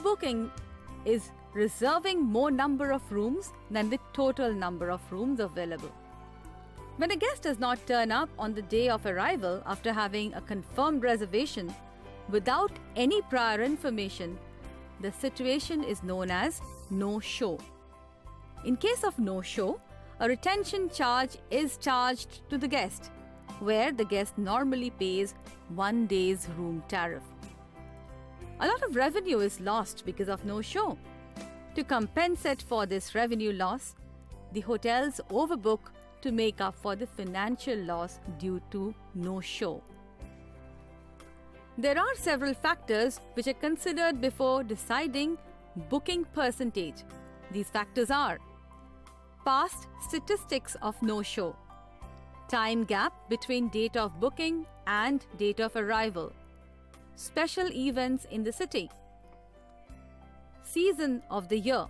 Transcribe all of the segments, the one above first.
Overbooking is reserving more number of rooms than the total number of rooms available. When a guest does not turn up on the day of arrival after having a confirmed reservation without any prior information, the situation is known as no-show. In case of no-show, a retention charge is charged to the guest, where the guest normally pays 1 day's room tariff. A lot of revenue is lost because of no-show. To compensate for this revenue loss, the hotels overbook to make up for the financial loss due to no-show. There are several factors which are considered before deciding booking percentage. These factors are past statistics of no-show, time gap between date of booking and date of arrival, special events in the city, season of the year,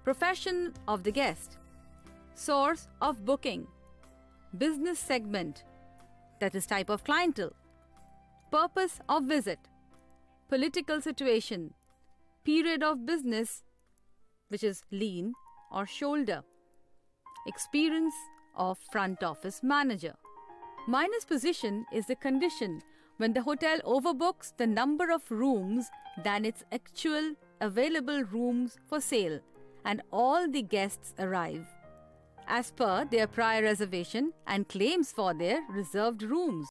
profession of the guest, source of booking, business segment, that is type of clientele, purpose of visit, political situation, period of business, which is lean or shoulder, experience of front office manager. Minus position is the condition when the hotel overbooks the number of rooms than its actual available rooms for sale and all the guests arrive as per their prior reservation and claims for their reserved rooms.